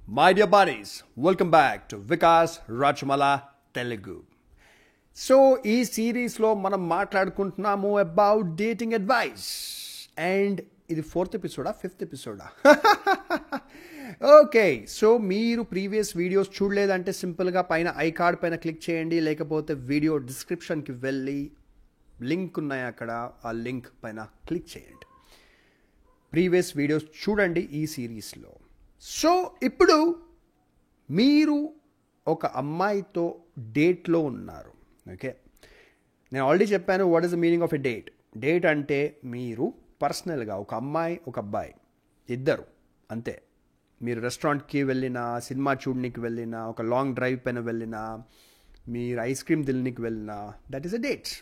My dear buddies, welcome back to Vikas Rajmala Telugu. So ఈ సిరీస్లో మనం మాట్లాడుకుంటున్నాము about dating advice and ఇది 4th ఎపిసోడా 5th ఎపిసోడా okay. So మీరు previous videos చూడలేదంటే సింపుల్గా పైన ఐ కార్డ్ పైన క్లిక్ చేయండి, లేకపోతే వీడియో డిస్క్రిప్షన్కి వెళ్ళి లింక్ ఉన్నాయి అక్కడ, ఆ లింక్ పైన క్లిక్ చేయండి. ప్రీవియస్ వీడియోస్ చూడండి ఈ సిరీస్లో. సో ఇప్పుడు మీరు ఒక అమ్మాయితో డేట్లో ఉన్నారు. ఓకే, నేను ఆల్రెడీ చెప్పాను what is the meaning of a date. Date అంటే మీరు పర్సనల్గా ఒక అమ్మాయి ఒక అబ్బాయి ఇద్దరు అంతే. మీరు రెస్టారెంట్కి వెళ్ళినా, సినిమా చూడడానికి వెళ్ళినా, ఒక లాంగ్ డ్రైవ్ పైన వెళ్ళినా, మీరు ఐస్ క్రీమ్ తినడానికి వెళ్ళినా, that is a date.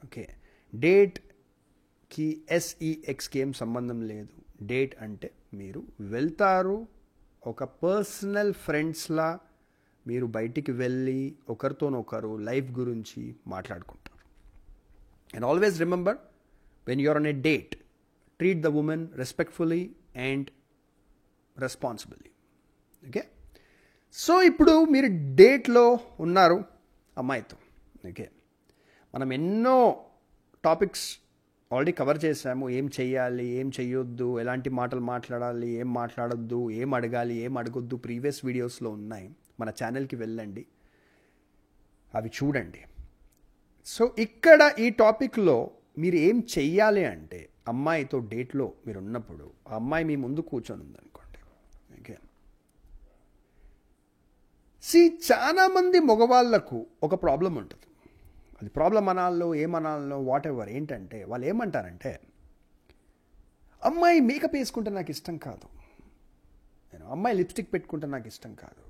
Okay, డేట్కి SEXకి ఏం సంబంధం లేదు. డేట్ అంటే మీరు వెళ్తారు, ఒక పర్సనల్ ఫ్రెండ్స్లా మీరు బయటికి వెళ్ళి ఒకరితోనొకరు లైఫ్ గురించి మాట్లాడుకుంటారు. And always remember, when you're on a date, treat the women respectfully and responsibly. Okay, so ఇప్పుడు మీరు డేట్లో ఉన్నారు అమ్మాయితో. ఓకే, మనం ఎన్నో టాపిక్స్ ఆల్రెడీ కవర్ చేసాము. ఏం చెయ్యాలి, ఏం చెయ్యొద్దు, ఎలాంటి మాటలు మాట్లాడాలి, ఏం మాట్లాడొద్దు, ఏం అడగాలి, ఏం అడగొద్దు, ప్రీవియస్ వీడియోస్లో ఉన్నాయి. మన ఛానల్కి వెళ్ళండి, అవి చూడండి. సో ఇక్కడ ఈ టాపిక్లో మీరు ఏం చెయ్యాలి అంటే, అమ్మాయితో డేట్లో మీరు ఉన్నప్పుడు ఆ అమ్మాయి మీ ముందు కూర్చొని ఉందనుకోండి. ఓకే, చాలామంది మగవాళ్ళకు ఒక ప్రాబ్లం ఉంటుంది. అది ప్రాబ్లం అనాల్లో ఏమనాల్లో వాట్ ఎవర్. ఏంటంటే వాళ్ళు ఏమంటారంటే, అమ్మాయి మేకప్ వేసుకుంటే నాకు ఇష్టం కాదు, అమ్మాయి లిప్స్టిక్ పెట్టుకుంటే నాకు ఇష్టం కాదు,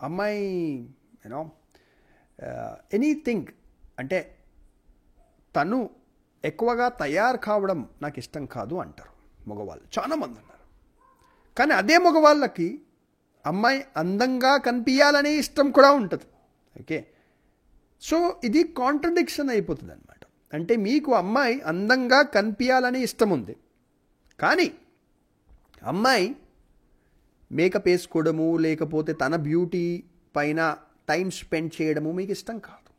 అమ్మాయి ఎనీథింగ్ అంటే తను ఎక్కువగా తయారు కావడం నాకు ఇష్టం కాదు అంటారు మగవాళ్ళు. చాలామంది ఉన్నారు. కానీ అదే మగవాళ్ళకి అమ్మాయి అందంగా కనిపించాలనే ఇష్టం కూడా ఉంటుంది. ఓకే, సో ఇది కాంట్రడిక్షన్ అయిపోతుంది అనమాట. అంటే మీకు అమ్మాయి అందంగా కనిపించాలనే ఇష్టం ఉంది, కానీ అమ్మాయి మేకప్ వేసుకోవడము లేకపోతే తన బ్యూటీ పైన టైం స్పెండ్ చేయడము మీకు ఇష్టం కాదు.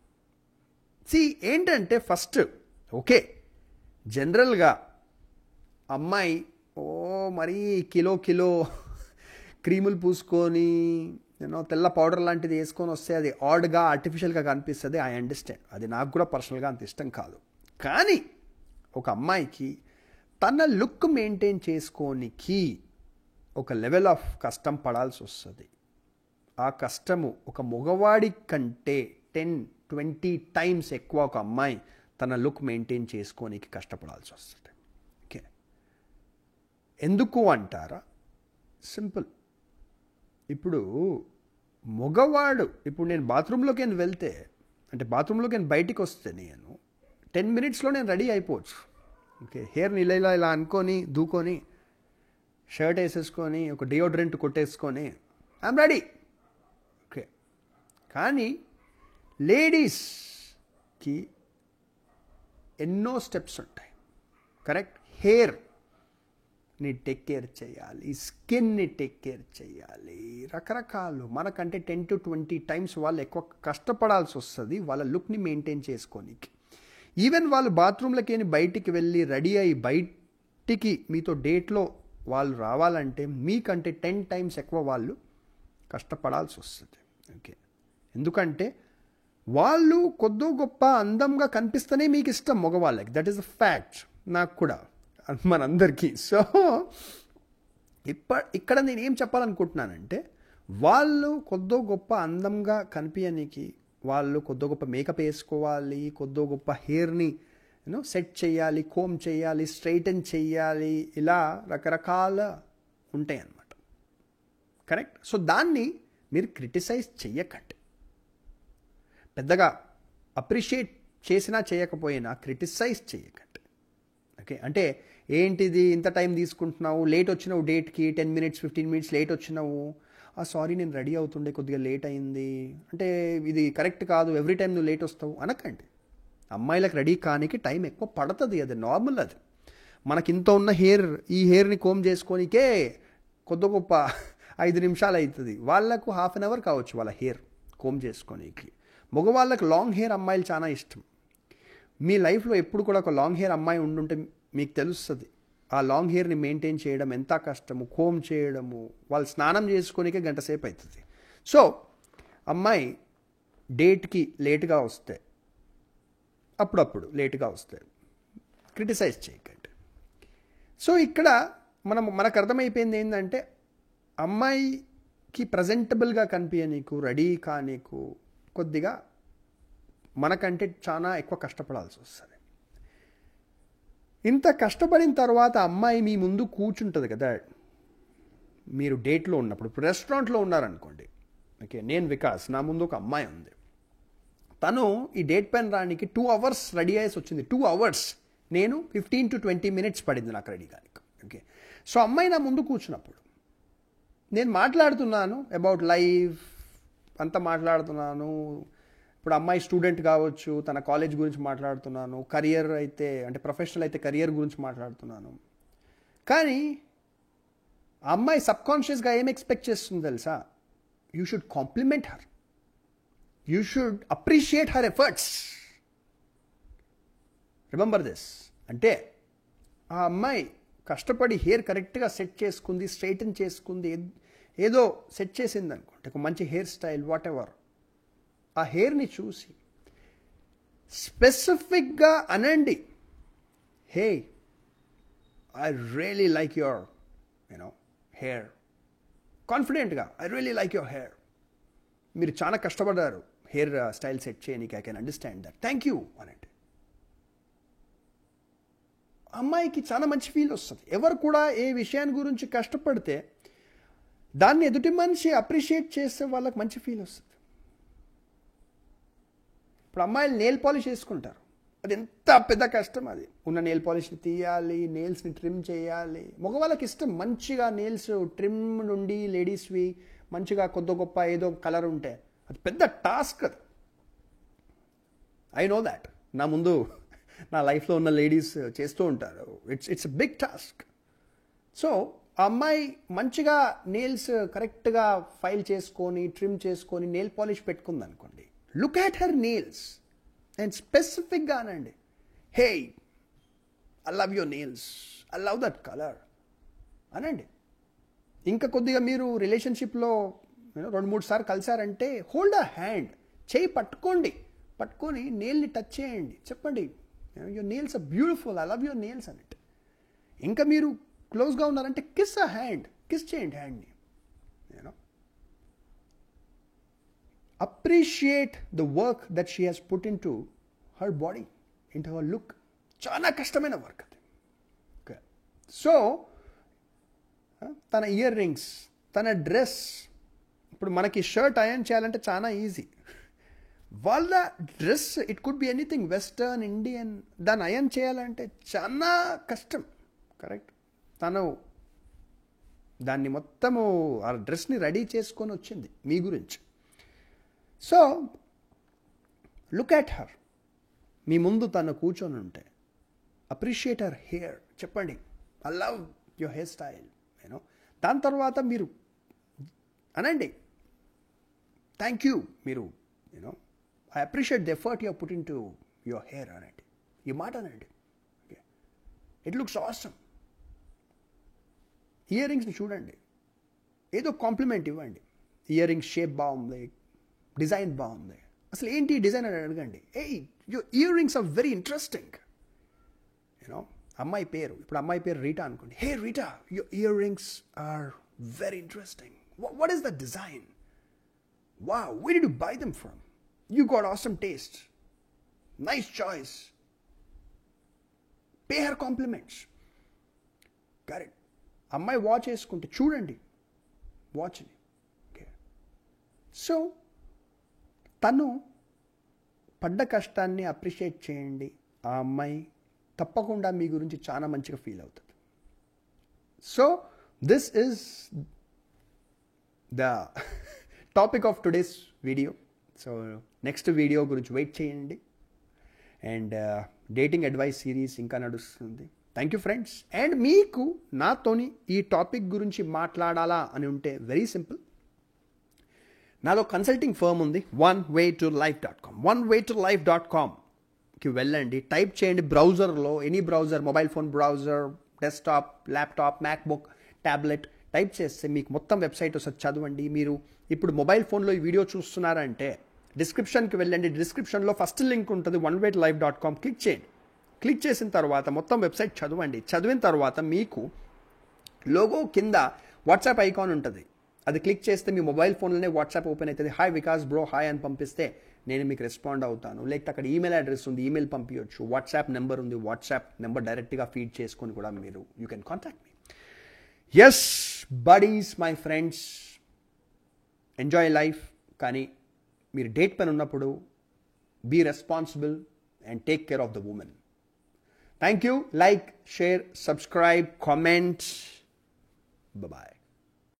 ఏంటంటే ఫస్ట్ జనరల్గా అమ్మాయి మరీ కిలో క్రీములు పూసుకొని తెల్ల పౌడర్ లాంటిది వేసుకొని వస్తే అది ఆడ్గా ఆర్టిఫిషియల్గా కనిపిస్తుంది. ఐ అండర్స్టాండ్, అది నాకు కూడా పర్సనల్గా అంత ఇష్టం కాదు. కానీ ఒక అమ్మాయికి తన లుక్ మెయింటైన్ చేసుకోనికి ఒక లెవెల్ ఆఫ్ కష్టం పడాల్సి వస్తుంది. ఆ కష్టము ఒక మగవాడి కంటే 10-20 టైమ్స్ ఎక్కువ ఒక అమ్మాయి తన లుక్ మెయింటైన్ చేసుకోనికి కష్టపడాల్సి వస్తుంది. ఓకే, ఎందుకు అంటారా? సింపుల్. ఇప్పుడు మగవాడు, ఇప్పుడు నేను బాత్రూంలోకి వెళ్తే, అంటే బాత్రూంలోకి బయటికి వస్తే నేను 10 minutesలో నేను రెడీ అయిపోవచ్చు. ఓకే, హెయిర్ని ఇలా అనుకొని దూకొని షర్ట్ వేసేసుకొని ఒక డియోడ్రెంట్ కొట్టేసుకొని ఐఎమ్ రెడీ. ఓకే, కానీ లేడీస్కి ఎన్నో స్టెప్స్ ఉంటాయి. కరెక్ట్, హెయిర్ని టేక్ కేర్ చేయాలి, స్కిన్ని టేక్ కేర్ చేయాలి, రకరకాలు. మనకంటే 10-20 టైమ్స్ వాళ్ళు ఎక్కువ కష్టపడాల్సి వస్తుంది వాళ్ళ లుక్ని మెయింటైన్ చేసుకోనికి. ఈవెన్ వాళ్ళు బాత్రూంలకి బయటికి వెళ్ళి రెడీ అయ్యి బయటికి మీతో డేట్లో వాళ్ళు రావాలంటే మీకంటే 10 టైమ్స్ ఎక్కువ వాళ్ళు కష్టపడాల్సి వస్తుంది. ఓకే, ఎందుకంటే వాళ్ళు కొద్దో గొప్ప అందంగా కనిపిస్తేనే మీకు ఇష్టం మగవాళ్ళకి. దట్ ఈస్ ద ఫ్యాక్ట్, నాకు కూడా, మనందరికీ. సో ఇక్కడ నేను ఏం చెప్పాలనుకుంటున్నానంటే, వాళ్ళు కొద్దో గొప్ప అందంగా కనిపించడానికి వాళ్ళు కొద్దో గొప్ప మేకప్ వేసుకోవాలి, కొద్దో గొప్ప హెయిర్ని సెట్ చేయాలి, కోమ్ చేయాలి, స్ట్రైటన్ చేయాలి, ఇలా రకరకాల ఉంటాయి అన్నమాట. కరెక్ట్. సో దాన్ని మీరు క్రిటిసైజ్ చెయ్యకండి. పెద్దగా అప్రిషియేట్ చేసినా చేయకపోయినా క్రిటిసైజ్ చేయకండి. ఓకే, అంటే ఏంటిది ఇంత టైం తీసుకుంటున్నావు, లేట్ వచ్చినావు డేట్కి, 10 minutes 15 minutes లేట్ వచ్చినావు, సారీ నేను రెడీ అవుతుండే కొద్దిగా లేట్ అయింది, అంటే ఇది కరెక్ట్ కాదు, ఎవ్రీ టైం నువ్వు లేట్ వస్తావు అనకండి. అమ్మాయిలకు రెడీ కానికి టైం ఎక్కువ పడుతుంది, అది నార్మల్. అది మనకి ఇంత ఉన్న ఈ హెయిర్ని కోమ్ చేసుకోనికే కొద్ది గొప్ప 5 నిమిషాలు అవుతుంది. వాళ్ళకు హాఫ్ అన్ అవర్ కావచ్చు వాళ్ళ హెయిర్ కోమ్ చేసుకోనికి. మగవాళ్ళకు లాంగ్ హెయిర్ అమ్మాయిలు చాలా ఇష్టం. మీ లైఫ్లో ఎప్పుడు కూడా ఒక లాంగ్ హెయిర్ అమ్మాయి ఉండుంటే మీకు తెలుస్తుంది ఆ లాంగ్ హెయిర్ని మెయింటైన్ చేయడం ఎంత కష్టము, కోమ్ చేయడము, వాళ్ళు స్నానం చేసుకోనికే గంట సేపు అవుతుంది. సో అమ్మాయి డేట్కి లేట్గా వస్తే, అప్పుడప్పుడు లేట్గా వస్తే క్రిటిసైజ్ చేయకండి. సో ఇక్కడ మనకు అర్థమైపోయింది ఏంటంటే అమ్మాయికి ప్రజెంటబుల్గా కనిపించనీకు, రెడీ కానీకు కొద్దిగా మనకంటే చాలా ఎక్కువ కష్టపడాల్సి వస్తుంది. ఇంత కష్టపడిన తర్వాత అమ్మాయి మీ ముందు కూర్చుంటుంది కదా, మీరు డేట్లో ఉన్నప్పుడు. ఇప్పుడు రెస్టారెంట్లో ఉన్నారనుకోండి, ఓకే, నేను వికాస్, నా ముందు ఒక అమ్మాయి ఉంది. తను ఈ డేట్ పైన రానికి 2 hours రెడీ అయ్యేసి వచ్చింది. 2 hours, నేను 15 to 20 minutes పడింది నాకు రెడీ కానీ. ఓకే, సో అమ్మాయి నా ముందు కూర్చున్నప్పుడు నేను మాట్లాడుతున్నాను అబౌట్ లైఫ్ అంతా మాట్లాడుతున్నాను. ఇప్పుడు అమ్మాయి స్టూడెంట్ కావచ్చు, తన కాలేజ్ గురించి మాట్లాడుతున్నాను, కెరియర్ అయితే అంటే ప్రొఫెషనల్ అయితే కెరియర్ గురించి మాట్లాడుతున్నాను. కానీ ఆ అమ్మాయి సబ్కాన్షియస్గా ఏం ఎక్స్పెక్ట్ చేస్తుంది తెలుసా? You should compliment her, you should appreciate her efforts. Remember this. అంటే ఆ అమ్మాయి కష్టపడి హెయిర్ కరెక్ట్గా సెట్ చేసుకుంది, స్ట్రైటన్ చేసుకుంది, ఏదో సెట్ చేసింది అనుకోండి, ఒక మంచి హెయిర్ స్టైల్, వాట్ ఎవర్. ఆ హెయిర్ని చూసి స్పెసిఫిక్గా అనండి, hey I really like your hair. కాన్ఫిడెంట్గా, I really like your hair, మీరు చాలా కష్టపడ్డారు హెయిర్ స్టైల్ సెట్ చేయడానికి, I can understand that, thank you అనండి. అమ్మాయికి చాలా మంచి ఫీల్ వస్తుంది. ఎవరు కూడా ఏ విషయాన్ని గురించి కష్టపడితే దాన్ని ఎదుటి మనిషి అప్రిషియేట్ చేస్తే వాళ్ళకి మంచి ఫీల్ వస్తుంది. ఇప్పుడు అమ్మాయిలు నెయిల్ పాలిష్ వేసుకుంటారు, అది ఎంత పెద్ద కష్టం. అది ఉన్న నెయిల్ పాలిష్ని తీయాలి, నెయిల్స్ని ట్రిమ్ చేయాలి. మగవాళ్ళకి ఇష్టం మంచిగా నెయిల్స్ ట్రిమ్ నుండి, లేడీస్వి మంచిగా కొద్ది గొప్ప ఏదో కలర్ ఉంటే అది పెద్ద టాస్క్. అది ఐ నో దాట్. నా ముందు నా లైఫ్లో ఉన్న లేడీస్ చేస్తూ ఉంటారు. It's big task. సో ఆ అమ్మాయి మంచిగా నెయిల్స్ కరెక్ట్గా ఫైల్ చేసుకొని, ట్రిమ్ చేసుకొని, నెయిల్ పాలిష్ పెట్టుకుంది అనుకోండి, look at her nails and స్పెసిఫిక్గా అనండి, hey I love your nails, I love that colour అనండి. ఇంకా కొద్దిగా మీరు రిలేషన్షిప్లో 2-3 సార్లు కలిసారంటే హోల్డ్ అ హ్యాండ్, చేయి పట్టుకొని నెయిల్ని టచ్ చేయండి, చెప్పండి your nails are beautiful, I love your nails అన్నట్టు. ఇంకా మీరు క్లోజ్గా ఉన్నారంటే కిస్ అ హ్యాండ్, కిస్ చేయండి హ్యాండ్ని. Appreciate the work that she has put into her body, into her look. చాలా కష్టమైన వర్క్ అది. ఓకే, సో తన ఇయర్ రింగ్స్, తన డ్రెస్. ఇప్పుడు మనకి షర్ట్ అయర్న్ చేయాలంటే చాలా ఈజీ. వాళ్ళ dress it could be anything, western, Indian, దాన్ని అయర్న్ చేయాలంటే చాలా కష్టం. కరెక్ట్. తను దాన్ని మొత్తము ఆ డ్రెస్ని రెడీ చేసుకొని వచ్చింది మీ గురించి. So look at her. మీ ముందు తను కూర్చొని ఉంటే అప్రిషియేట్ హర్ హెయిర్, చెప్పండి I love your hair style. దాని తర్వాత మీరు అనండి, థ్యాంక్ యూ, మీరు I appreciate the effort you put into your hair అనండి. ఈ మాట అనండి. Okay, it looks awesome. ఇయర్ రింగ్స్ని చూడండి, ఏదో కాంప్లిమెంట్ ఇవ్వండి. ఇయర్ రింగ్స్ షేప్ బాగుంది, డిజైన్ బాగుంది, అసలు ఏంటి డిజైన్ అని అడగండి. Your earrings are very interesting. అమ్మాయి పేరు, ఇప్పుడు అమ్మాయి పేరు రీటా అనుకోండి. Hey Rita, your earrings are very interesting. What is the design? Wow, where did you buy them from? You got awesome taste. Nice choice. Pay her compliments. Got it. అమ్మాయి watch వేసుకుంటే చూడండి వాచ్ని. Okay, so తను పడ్డ కష్టాన్ని appreciate చేయండి. ఆ అమ్మాయి తప్పకుండా మీ గురించి చాలా మంచిగా ఫీల్ అవుతుంది. So this is the topic of today's video. So next video గురించి వెయిట్ చేయండి. అండ్ డేటింగ్ అడ్వైస్ సిరీస్ ఇంకా నడుస్తుంది. Thank you friends. అండ్ మీకు నాతోని ఈ టాపిక్ గురించి మాట్లాడాలా అని ఉంటే వెరీ సింపుల్, నాదో కన్సల్టింగ్ ఫర్మ్ ఉంది, onewaytolife.com. onewaytolife.comకి వెళ్ళండి, టైప్ చేయండి బ్రౌజర్లో, any browser, mobile phone browser, desktop, laptop, MacBook, tablet type చేస్తే మీకు మొత్తం వెబ్సైట్ ఒకసారి చదవండి. మీరు ఇప్పుడు మొబైల్ ఫోన్లో ఈ వీడియో చూస్తున్నారంటే డిస్క్రిప్షన్కి వెళ్ళండి, డిస్క్రిప్షన్లో ఫస్ట్ లింక్ ఉంటుంది, onewaytolife.com క్లిక్ చేయండి. క్లిక్ చేసిన తర్వాత మొత్తం వెబ్సైట్ చదవండి. చదివిన తర్వాత మీకు లోగో కింద వాట్సాప్ ఐకాన్ ఉంటుంది, అది క్లిక్ చేస్తే మీ మొబైల్ ఫోన్లోనే వాట్సాప్ ఓపెన్ అవుతుంది. హాయ్ వికాస్ బ్రో హాయ్ అని పంపిస్తే నేను మీకు రెస్పాండ్ అవుతాను. లేకపోతే అక్కడ ఈమెయిల్ అడ్రస్ ఉంది, ఈమెయిల్ పంపించవచ్చు. వాట్సాప్ నెంబర్ ఉంది, వాట్సాప్ నెంబర్ డైరెక్ట్గా ఫీడ్ చేసుకొని కూడా మీరు you can contact me. Yes buddies, my friends, enjoy life. కానీ మీరు డేట్ పైన ఉన్నప్పుడు be responsible and take care of the women. Thank you. Like, share, subscribe, comment. Bye-bye.